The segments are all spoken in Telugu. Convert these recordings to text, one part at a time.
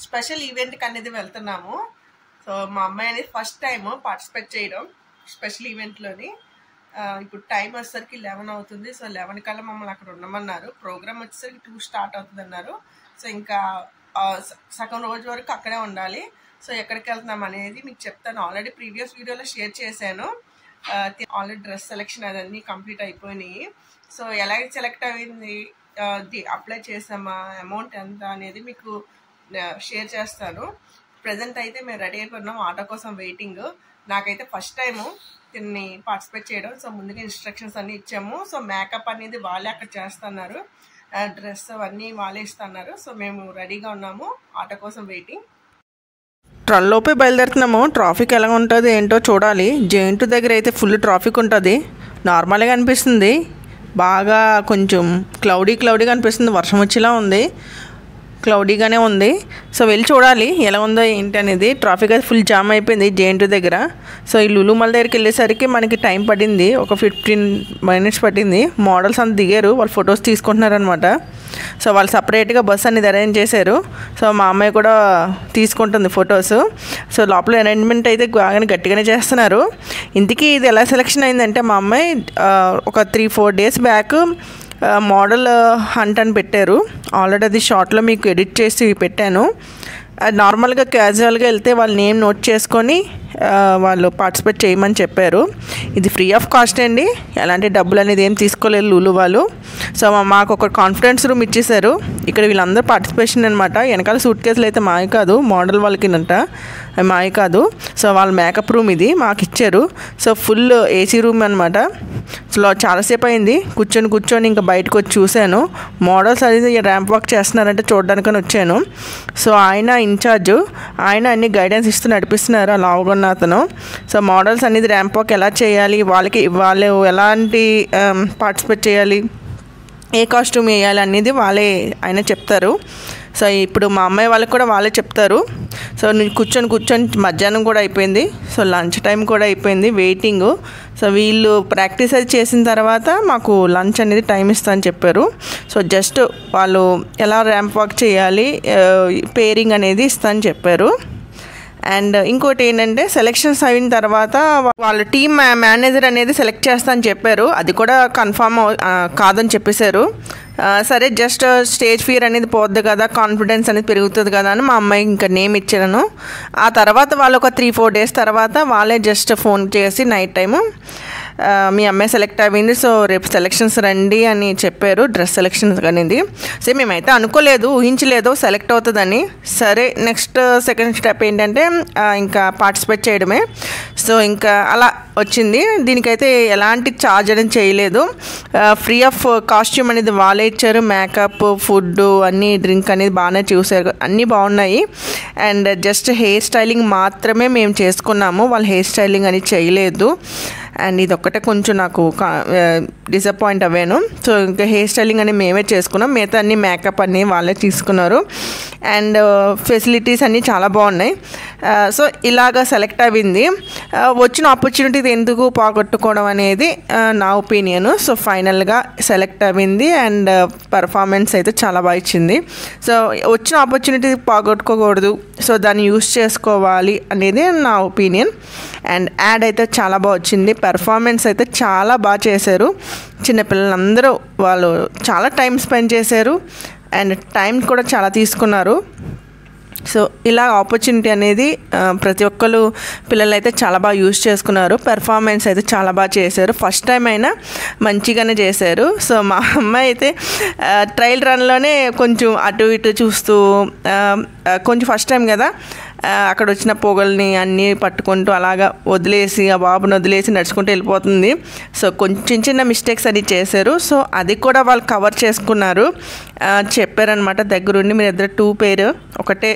స్పెషల్ ఈవెంట్కి అనేది వెళ్తున్నాము. సో మా అమ్మాయి అనేది ఫస్ట్ టైం పార్టిసిపేట్ చేయడం స్పెషల్ ఈవెంట్లోని. ఇప్పుడు టైం వచ్చేసరికి 11 అవుతుంది. సో 11 కల్లా మమ్మల్ని అక్కడ ఉండమన్నారు. ప్రోగ్రామ్ వచ్చేసరికి 2 స్టార్ట్ అవుతుంది అన్నారు. సో ఇంకా సగం రోజు వరకు అక్కడే ఉండాలి. సో ఎక్కడికి వెళ్తున్నాం అనేది మీకు చెప్తాను. ఆల్రెడీ ప్రీవియస్ వీడియోలో షేర్ చేశాను. ఆల్రెడీ డ్రెస్ సెలెక్షన్ అదన్నీ కంప్లీట్ అయిపోయినాయి. సో ఎలా సెలెక్ట్ అయింది, అప్లై చేసామా, అమౌంట్ ఎంత అనేది మీకు షేర్ చేస్తాను. ప్రజెంట్ అయితే మేము రెడీ అయిపోయినాం, ఆటో కోసం వెయిటింగ్. నాకైతే ఫస్ట్ టైము దీన్ని పార్టిసిపేట్ చేయడం. సో ముందుగా ఇన్స్ట్రక్షన్స్ అన్నీ ఇచ్చాము. సో మేకప్ అనేది వాళ్ళే అక్కడ చేస్తున్నారు, డ్రెస్ అవన్నీ వాళ్ళే ఇస్తున్నారు. సో మేము రెడీగా ఉన్నాము, ఆటో కోసం వెయిటింగ్. ట్రల్లోపే బయలుదేరుతున్నాము. ట్రాఫిక్ ఎలా ఉంటుంది ఏంటో చూడాలి. జేఎన్టీ దగ్గర అయితే ఫుల్ ట్రాఫిక్ ఉంటుంది. నార్మల్గా అనిపిస్తుంది, బాగా కొంచెం క్లౌడీగా అనిపిస్తుంది. వర్షం వచ్చేలా ఉంది, క్లౌడీగానే ఉంది. సో వెళ్ళి చూడాలి ఎలా ఉందో ఏంటి అనేది. ట్రాఫిక్ అయితే ఫుల్ జామ్ అయిపోయింది జేఎన్టీ దగ్గర. సో ఈ లులు మాల్ దగ్గరికి వెళ్ళేసరికి మనకి టైం పడింది, ఒక 15 minutes పట్టింది. మోడల్స్ అంతా దిగారు, వాళ్ళు ఫొటోస్ తీసుకుంటున్నారనమాట. సో వాళ్ళు సపరేట్గా బస్ అనేది అరేంజ్ చేశారు. సో మా అమ్మాయి కూడా తీసుకుంటుంది ఫొటోస్. సో లోపల అరేంజ్మెంట్ అయితే బాగానే గట్టిగానే చేస్తున్నారు. ఇంతకీ ఇది ఎలా సెలెక్షన్ అయిందంటే, మా అమ్మాయి ఒక 3-4 days బ్యాక్ మోడల్ హంట్ అని పెట్టారు. ఆల్రెడీ అది షార్ట్లో మీకు ఎడిట్ చేసి పెట్టాను. అది నార్మల్గా క్యాజువల్గా వెళ్తే వాళ్ళ నేమ్ నోట్ చేసుకొని వాళ్ళు పార్టిసిపేట్ చేయమని చెప్పారు. ఇది ఫ్రీ ఆఫ్ కాస్ట్ అండి, ఎలాంటి డబ్బులు అనేది ఏం తీసుకోలేదు లూలు వాళ్ళు. సో మాకు ఒక కాన్ఫిడెన్స్ రూమ్ ఇచ్చేసారు. ఇక్కడ వీళ్ళందరూ పార్టిసిపేషన్ అనమాట. వెనకాల సూట్ కేసులు అయితే మావి కాదు, మోడల్ వాళ్ళకినంట, మావి కాదు. సో వాళ్ళ మేకప్ రూమ్ ఇది మాకు ఇచ్చారు. సో ఫుల్ ఏసీ రూమ్ అనమాట. సో చాలాసేపు అయింది కూర్చొని ఇంకా బయటకు వచ్చి చూశాను. మోడల్స్ అది ర్యాంప్ వాక్ చేస్తున్నారంటే చూడడానికని వచ్చాను. సో ఆయన ఇన్ఛార్జ్, ఆయన అన్ని గైడెన్స్ ఇస్తూ నడిపిస్తున్నారు, అలా అవగొన్న అతను. సో మోడల్స్ అనేది ర్యాంప్ వాక్ ఎలా చేయాలి, వాళ్ళు ఎలాంటి పార్టిసిపేట్ చేయాలి, ఏ కాస్ట్యూమ్ వేయాలి అనేది వాళ్ళే ఆయన చెప్తారు. సో ఇప్పుడు మా అమ్మాయి వాళ్ళకి కూడా వాళ్ళే చెప్తారు. సో నేను కూర్చొని మధ్యాహ్నం కూడా అయిపోయింది. సో లంచ్ టైం కూడా అయిపోయింది, వెయిటింగ్. సో వీళ్ళు ప్రాక్టీస్ అది చేసిన తర్వాత మాకు లంచ్ అనేది టైం ఇస్తా అని చెప్పారు. సో జస్ట్ వాళ్ళు ఎలా ర్యాంప్ వాక్ చేయాలి, పేరింగ్ అనేది ఇస్తా అని చెప్పారు. అండ్ ఇంకోటి ఏంటంటే, సెలెక్షన్స్ అయిన తర్వాత వాళ్ళ టీమ్ మేనేజర్ అనేది సెలెక్ట్ చేస్తా అని చెప్పారు. అది కూడా కన్ఫామ్ కాదని చెప్పేశారు. సరే జస్ట్ స్టేజ్ ఫియర్ అనేది పోద్ది కదా, కాన్ఫిడెన్స్ అనేది పెరుగుతుంది కదా అని మా అమ్మాయి ఇంకా నేమ్ ఇచ్చాను. ఆ తర్వాత వాళ్ళు ఒక 3-4 days తర్వాత వాళ్ళే జస్ట్ ఫోన్ చేసి నైట్ టైము మీ అమ్మాయి సెలెక్ట్ అయింది, సో రేపు సెలెక్షన్స్ రండి అని చెప్పారు, డ్రెస్ సెలెక్షన్స్ అనేది. సో మేమైతే అనుకోలేదు, ఊహించలేదు సెలెక్ట్ అవుతుందని. సరే నెక్స్ట్ సెకండ్ స్టెప్ ఏంటంటే ఇంకా పార్టిసిపేట్ చేయడమే. సో ఇంకా అలా వచ్చింది. దీనికైతే ఎలాంటి ఛార్జ్ అనేది చేయలేదు, ఫ్రీ ఆఫ్ కాస్ట్యూమ్ అనేది వాళ్ళే ఇచ్చారు. మేకప్, ఫుడ్, అన్నీ, డ్రింక్ అనేది బాగానే చూసారు, అన్నీ బాగున్నాయి. అండ్ జస్ట్ హెయిర్ స్టైలింగ్ మాత్రమే మేము చేసుకున్నాము, వాళ్ళు హెయిర్ స్టైలింగ్ అనేది చేయలేదు. అండ్ ఇది ఒక్కటే కొంచెం నాకు డిసప్పాయింట్ అవ్వాను. సో ఇంకా హెయిర్ స్టైలింగ్ అని మేమే చేసుకున్నాం, మిగతా అన్ని మేకప్ అన్నీ వాళ్ళే తీసుకున్నారు. అండ్ ఫెసిలిటీస్ అన్నీ చాలా బాగున్నాయి. సో ఇలాగ సెలెక్ట్ అయింది. వచ్చిన ఆపర్చునిటీ ఎందుకు పోగొట్టుకోవడం అనేది నా ఒపీనియన్. సో ఫైనల్గా సెలెక్ట్ అయింది అండ్ పర్ఫార్మెన్స్ అయితే చాలా బాగా ఇచ్చింది. సో వచ్చిన ఆపర్చునిటీ పోగొట్టుకోకూడదు, సో దాన్ని యూస్ చేసుకోవాలి అనేది నా ఒపీనియన్. అండ్ యాడ్ అయితే చాలా బాగా వచ్చింది, పెర్ఫార్మెన్స్ అయితే చాలా బాగా చేశారు. చిన్నపిల్లలందరూ వాళ్ళు చాలా టైం స్పెండ్ చేశారు అండ్ టైం కూడా చాలా తీసుకున్నారు. సో ఇలా ఆపర్చునిటీ అనేది ప్రతి ఒక్కరు పిల్లలు అయితే చాలా బాగా యూజ్ చేసుకున్నారు. పెర్ఫార్మెన్స్ అయితే చాలా బాగా చేశారు, ఫస్ట్ టైం అయినా మంచిగానే చేశారు. సో మా అమ్మాయి అయితే ట్రయల్ రన్లోనే కొంచెం అటు ఇటు చూస్తూ, కొంచెం ఫస్ట్ టైం కదా, అక్కడ వచ్చిన పొగల్ని అన్నీ పట్టుకుంటూ అలాగా వదిలేసి, ఆ బాబుని వదిలేసి నడుచుకుంటూ వెళ్ళిపోతుంది. సో కొంచెం చిన్న మిస్టేక్స్ అది చేశారు. సో అది కూడా వాళ్ళు కవర్ చేసుకున్నారు, చెప్పారనమాట దగ్గరుండి, మీరు ఇద్దరు 2 pair, ఒకటే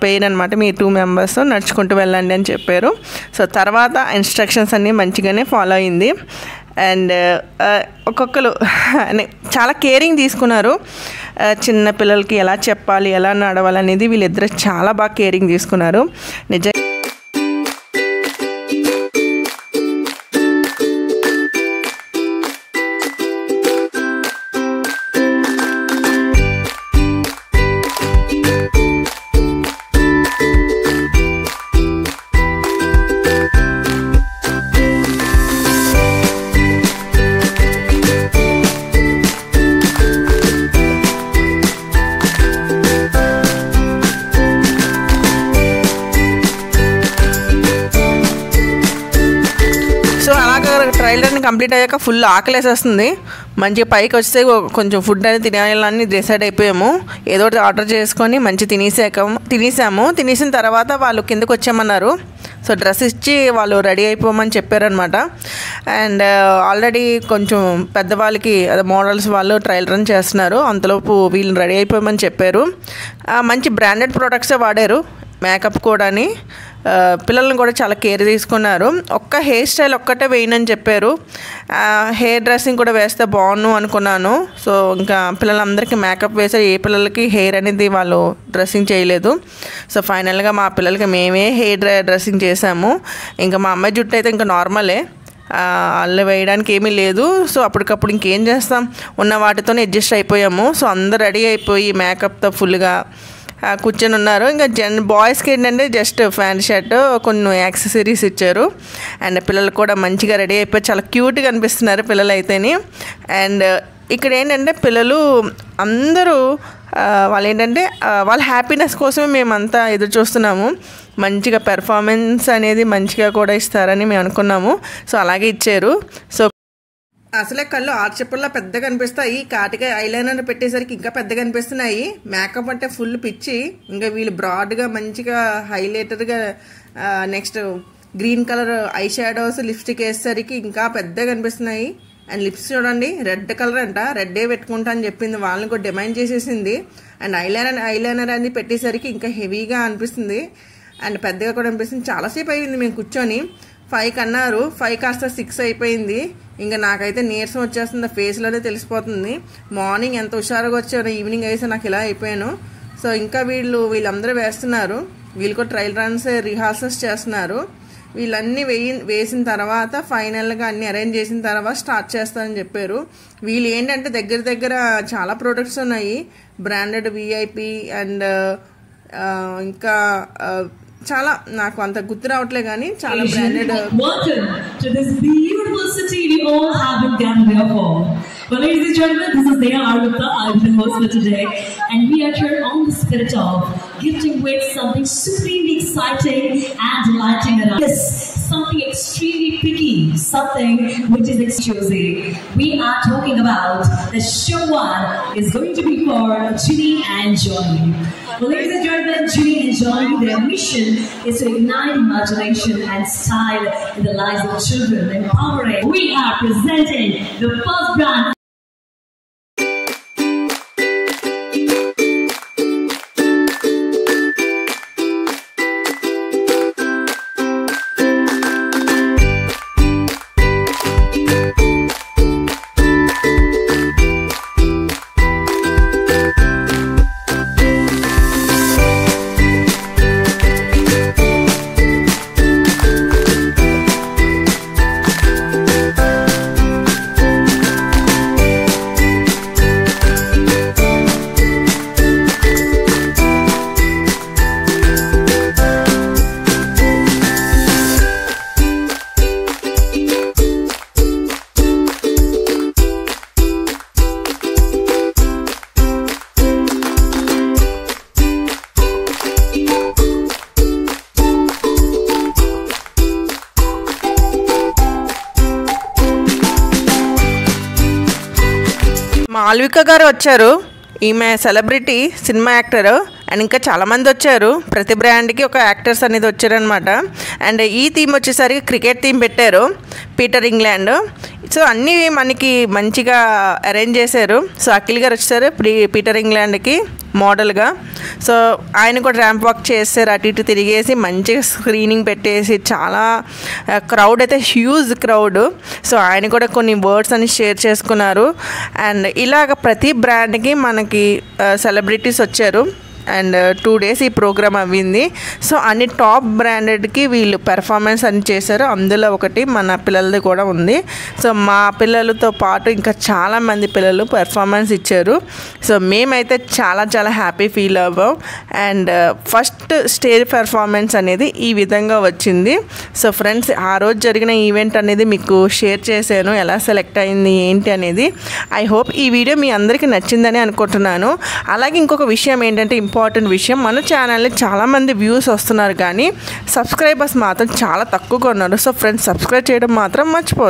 పెయిన్ అనమాట, మీ 2 members నడుచుకుంటూ వెళ్ళండి అని చెప్పారు. సో తర్వాత ఇన్స్ట్రక్షన్స్ అన్నీ మంచిగానే ఫాలో అయింది. అండ్ ఒక్కొక్కరు చాలా కేరింగ్ తీసుకున్నారు. చిన్న పిల్లలకి ఎలా చెప్పాలి, ఎలా నడవాలనేది వీళ్ళిద్దరు చాలా బాగా కేరింగ్ తీసుకున్నారు. నిజంగా ప్రిపరేషన్ కంప్లీట్ అయ్యాక ఫుల్ ఆకలేసేస్తుంది. మంచిగా పైకి వస్తే కొంచెం ఫుడ్ అనేది తినేయాలని డిసైడ్ అయిపోయాము. ఏదో ఒకటి ఆర్డర్ చేసుకొని మంచి తినేసాము. తినేసిన తర్వాత వాళ్ళు కిందకు వచ్చామన్నారు. సో డ్రెస్ ఇచ్చి వాళ్ళు రెడీ అయిపోమని చెప్పారనమాట. అండ్ ఆల్రెడీ కొంచెం పెద్దవాళ్ళకి అదే మోడల్స్ వాళ్ళు ట్రయల్ రన్ చేస్తున్నారు. అంతలోపు వీళ్ళు రెడీ అయిపోమని చెప్పారు. మంచి బ్రాండెడ్ ప్రొడక్ట్సే వాడారు. మేకప్ కూడాని పిల్లల్ని కూడా చాలా కేర్ తీసుకున్నారు. ఒక్క హెయిర్ స్టైల్ ఒక్కటే వేయనని చెప్పారు. హెయిర్ డ్రెస్సింగ్ కూడా వేస్తే బాగుండు అనుకున్నాను. సో ఇంకా పిల్లలందరికీ మేకప్ వేసారు. ఏ పిల్లలకి హెయిర్ అనేది వాళ్ళు డ్రెస్సింగ్ చేయలేదు. సో ఫైనల్గా మా పిల్లలకి మేమే హెయిర్ డ్రెస్సింగ్ చేసాము. ఇంకా మా అమ్మాయి జుట్టు అయితే ఇంకా నార్మలే, అల్లు వేయడానికి ఏమీ లేదు. సో అప్పటికప్పుడు ఇంకేం చేస్తాం, ఉన్న వాటితోనే అడ్జస్ట్ అయిపోయాము. సో అందరు రెడీ అయిపోయి మేకప్తో ఫుల్గా కూర్చొని ఉన్నారు. ఇంకా బాయ్స్కి ఏంటంటే జస్ట్ ప్యాంట్ షర్ట్ కొన్ని యాక్సెసరీస్ ఇచ్చారు. అండ్ పిల్లలు కూడా మంచిగా రెడీ అయిపోయి చాలా క్యూట్గా అనిపిస్తున్నారు పిల్లలు అయితేని. అండ్ ఇక్కడ ఏంటంటే పిల్లలు అందరూ వాళ్ళు ఏంటంటే వాళ్ళ హ్యాపీనెస్ కోసమే మేమంతా ఎదురు చూస్తున్నాము. మంచిగా పెర్ఫార్మెన్స్ అనేది మంచిగా కూడా ఇస్తారని మేము అనుకున్నాము. సో అలాగే ఇచ్చారు. సో అసలే కళ్ళు ఆర్చెప్పుల్లా పెద్దగా అనిపిస్తాయి. కాటిగా ఐలైనర్ పెట్టేసరికి ఇంకా పెద్దగా అనిపిస్తున్నాయి. మేకప్ అంటే ఫుల్ పిచ్చి. ఇంకా వీళ్ళు బ్రాడ్గా మంచిగా హైలైటర్గా next green colour eye shadows lipstick వేసేసరికి ఇంకా పెద్దగా అనిపిస్తున్నాయి. అండ్ లిప్స్ చూడండి, రెడ్ కలర్ అంట, రెడ్డే పెట్టుకుంటా అని చెప్పింది. వాళ్ళని కూడా డిమాండ్ చేసేసింది. అండ్ ఐలైనర్ అనేది పెట్టేసరికి ఇంకా హెవీగా అనిపిస్తుంది అండ్ పెద్దగా కూడా అనిపిస్తుంది. చాలాసేపు అయింది మేము కూర్చొని. 5 అన్నారు, 5 కాస్త 6 అయిపోయింది. ఇంకా నాకైతే నీరసం వచ్చేస్తుంది, ఫేస్లోనే తెలిసిపోతుంది. మార్నింగ్ ఎంత హుషారుగా వచ్చాను, ఈవినింగ్ అయితే నాకు ఇలా అయిపోయాను. సో ఇంకా వీళ్ళందరూ వేస్తున్నారు. వీళ్ళు కూడా ట్రయల్ రన్స్ రిహార్సల్స్ చేస్తున్నారు. వీళ్ళన్నీ వేసిన తర్వాత ఫైనల్గా అన్ని అరేంజ్ చేసిన తర్వాత స్టార్ట్ చేస్తారని చెప్పారు. వీళ్ళు ఏంటంటే దగ్గర చాలా ప్రోడక్ట్స్ ఉన్నాయి. బ్రాండెడ్ విఐపి అండ్ ఇంకా చాలా నాకు అంత గుర్తు రావట్లే కానీ చాలా branded. Welcome to this beautiful city we all have been gathered here for. Well, ladies and gentlemen, this is Neha Argupta. I'm the host for today, and we are here on the spirit of gifting with something supremely exciting and delighting around us. Something extremely picky, something which is exclusive. We are talking about the show one is going to be for Ginny and Johnny. Well, ladies and gentlemen, Ginny and Johnny, their mission is to ignite imagination and style in the lives of children, empowering. We are presenting the first brand. Malvika గారు వచ్చారు. ఈమె సెలబ్రిటీ సినిమా యాక్టర్. అండ్ ఇంకా చాలామంది వచ్చారు. ప్రతి బ్రాండ్కి ఒక యాక్టర్స్ అనేది వచ్చారనమాట. అండ్ ఈ థీమ్ వచ్చేసరికి క్రికెట్ థీమ్ పెట్టారు, పీటర్ ఇంగ్లాండ్. సో అన్నీ మనకి మంచిగా అరేంజ్ చేశారు. సో అఖిల్ గారు వచ్చారు పీటర్ ఇంగ్లాండ్కి మోడల్గా. సో ఆయన కూడా ర్యాంప్ వాక్ చేస్తారు, అటు ఇటు తిరిగేసి మంచిగా స్క్రీనింగ్ పెట్టేసి చాలా క్రౌడ్ అయితే హ్యూజ్ క్రౌడ్. సో ఆయన కూడా కొన్ని వర్డ్స్ అని షేర్ చేసుకున్నారు. అండ్ ఇలాగ ప్రతి బ్రాండ్కి మనకి సెలబ్రిటీస్ వచ్చారు. అండ్ 2 days ఈ ప్రోగ్రామ్ అవ్వింది. సో అన్ని టాప్ బ్రాండెడ్కి వీళ్ళు పెర్ఫార్మెన్స్ అని చేశారు. అందులో ఒకటి మన పిల్లలది కూడా ఉంది. సో మా పిల్లలతో పాటు ఇంకా చాలామంది పిల్లలు పెర్ఫార్మెన్స్ ఇచ్చారు. సో మేమైతే చాలా చాలా హ్యాపీ ఫీల్ అవ్వాం. అండ్ ఫస్ట్ స్టేజ్ పెర్ఫార్మెన్స్ అనేది ఈ విధంగా వచ్చింది. సో ఫ్రెండ్స్, ఆ రోజు జరిగిన ఈవెంట్ అనేది మీకు షేర్ చేశాను, ఎలా సెలెక్ట్ అయింది ఏంటి అనేది. ఐ హోప్ ఈ వీడియో మీ అందరికీ నచ్చిందని అనుకుంటున్నాను. అలాగే ఇంకొక విషయం ఏంటంటే, ఇంపార్టెంట్ విషయం, మన ఛానల్ని చాలామంది వ్యూస్ వస్తున్నారు కానీ సబ్స్క్రైబర్స్ మాత్రం చాలా తక్కువగా ఉన్నారు. సో ఫ్రెండ్స్, సబ్స్క్రైబ్ చేయడం మాత్రం మర్చిపోదు.